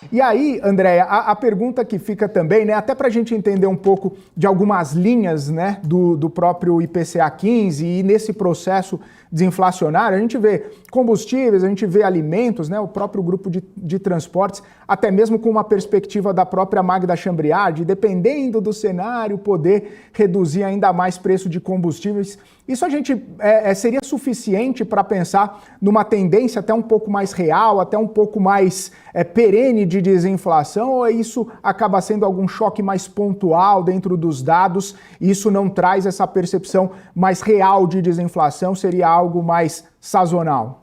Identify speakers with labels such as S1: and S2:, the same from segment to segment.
S1: E aí, Andréia, a pergunta que fica também, né, até para a gente entender um pouco de algumas linhas, né, do próprio IPCA 15 e nesse processo desinflacionário, a gente vê combustíveis, a gente vê alimentos, né, o próprio grupo de transportes, até mesmo com uma perspectiva da própria Magda Chambriard, dependendo do cenário, poder reduzir ainda mais preço de combustíveis. Isso a gente seria suficiente para pensar numa tendência até um pouco mais real, até um pouco mais perene de desinflação, ou isso acaba sendo algum choque mais pontual dentro dos dados e isso não traz essa percepção mais real de desinflação, seria algo mais sazonal?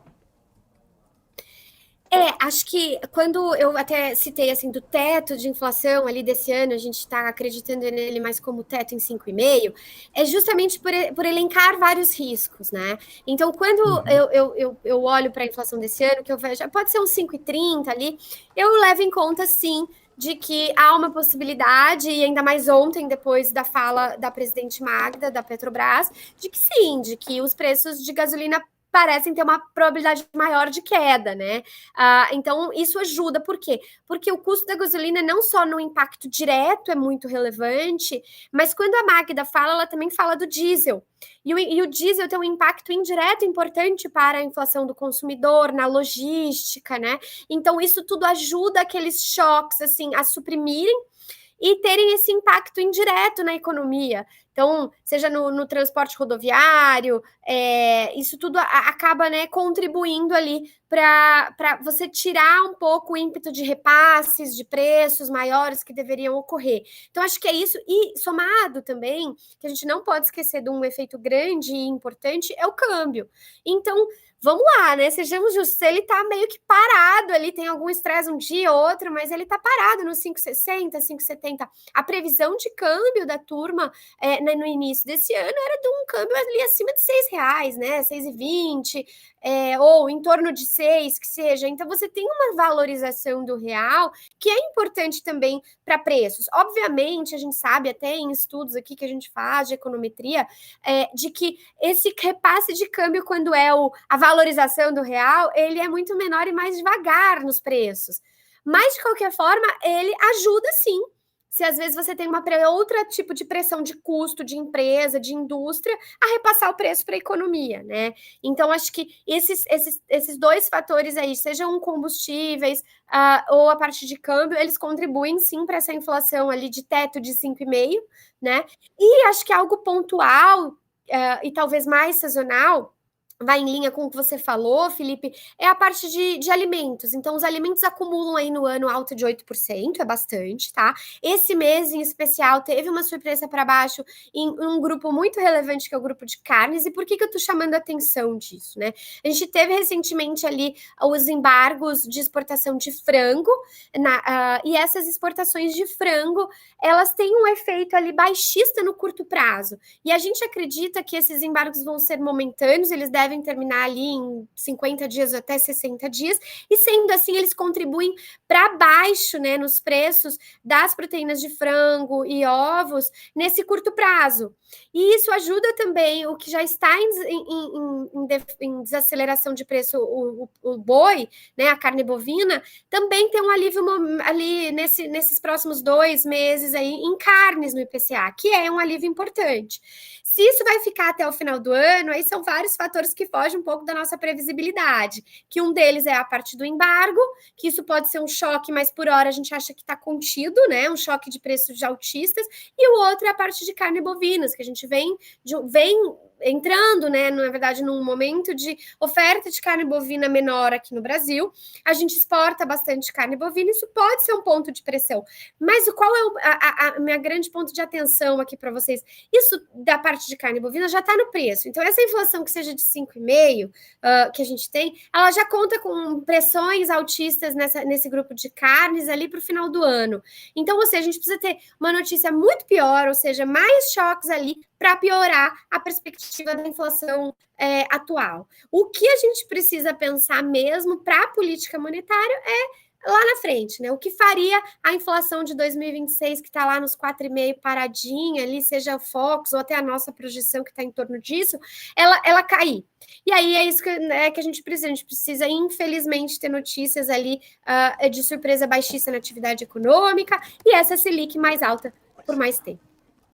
S2: Acho que quando eu até citei assim do teto de inflação ali desse ano, a gente está acreditando nele mais como teto em 5,5, é justamente por elencar vários riscos, né? Então, quando eu olho para a inflação desse ano, que eu vejo, pode ser uns 5,30 ali, eu levo em conta sim de que há uma possibilidade, e ainda mais ontem, depois da fala da presidente Magda, da Petrobras, de que sim, de que os preços de gasolina parecem ter uma probabilidade maior de queda, né? Então, isso ajuda. Por quê? Porque o custo da gasolina, não só no impacto direto é muito relevante, mas quando a Magda fala, ela também fala do diesel. E o diesel tem um impacto indireto importante para a inflação do consumidor, na logística, né? Então, isso tudo ajuda aqueles choques, assim, a suprimirem e terem esse impacto indireto na economia. Então, seja no transporte rodoviário, isso tudo acaba, né, contribuindo ali para você tirar um pouco o ímpeto de repasses, de preços maiores que deveriam ocorrer. Então, acho que é isso. E somado também, que a gente não pode esquecer de um efeito grande e importante, é o câmbio. Então, vamos lá, né? Sejamos justos, ele tá meio que parado ali, tem algum estresse um dia ou outro, mas ele tá parado no 5,60, 5,70. A previsão de câmbio da turma no início desse ano era de um câmbio ali acima de R$ 6, né? 6,20, ou em torno de 6, que seja. Então, você tem uma valorização do real que é importante também para preços. Obviamente, a gente sabe, até em estudos aqui que a gente faz de econometria, de que esse repasse de câmbio, quando é a valorização do real, ele é muito menor e mais devagar nos preços. Mas, de qualquer forma, ele ajuda sim. Se às vezes você tem outro tipo de pressão de custo, de empresa, de indústria, a repassar o preço para a economia, né? Então, acho que esses dois fatores aí, sejam combustíveis ou a parte de câmbio, eles contribuem sim para essa inflação ali de teto de 5,5, né? E acho que algo pontual e talvez mais sazonal, vai em linha com o que você falou, Felipe, é a parte de alimentos. Então, os alimentos acumulam aí no ano alta de 8%, é bastante, tá? Esse mês, em especial, teve uma surpresa para baixo em um grupo muito relevante, que é o grupo de carnes. E por que eu tô chamando a atenção disso, né? A gente teve recentemente ali os embargos de exportação de frango, e essas exportações de frango, elas têm um efeito ali baixista no curto prazo. E a gente acredita que esses embargos vão ser momentâneos, eles devem terminar ali em 50 dias até 60 dias, e sendo assim, eles contribuem para baixo, né, nos preços das proteínas de frango e ovos nesse curto prazo. E isso ajuda também o que já está em desaceleração de preço, o boi, né, a carne bovina, também tem um alívio ali nesses próximos 2 meses aí em carnes no IPCA, que é um alívio importante. Se isso vai ficar até o final do ano, aí são vários fatores que fogem um pouco da nossa previsibilidade, que um deles é a parte do embargo, que isso pode ser um choque, mas por hora a gente acha que está contido, né? Um choque de preços altistas, e o outro é a parte de carne bovinas, que a gente vem entrando, né, na verdade, num momento de oferta de carne bovina menor aqui no Brasil. A gente exporta bastante carne bovina, isso pode ser um ponto de pressão. Mas qual é a minha grande ponto de atenção aqui para vocês? Isso da parte de carne bovina já está no preço. Então, essa inflação que seja de 5,5, que a gente tem, ela já conta com pressões altistas nesse grupo de carnes ali para o final do ano. Então, ou seja, a gente precisa ter uma notícia muito pior, ou seja, mais choques ali para piorar a perspectiva da inflação atual. O que a gente precisa pensar mesmo para a política monetária é lá na frente, né? O que faria a inflação de 2026, que está lá nos 4,5 paradinha ali, seja o Fox ou até a nossa projeção que está em torno disso, ela cair. E aí é isso que a gente precisa, infelizmente, ter notícias ali de surpresa baixíssima na atividade econômica e essa Selic mais alta por mais tempo.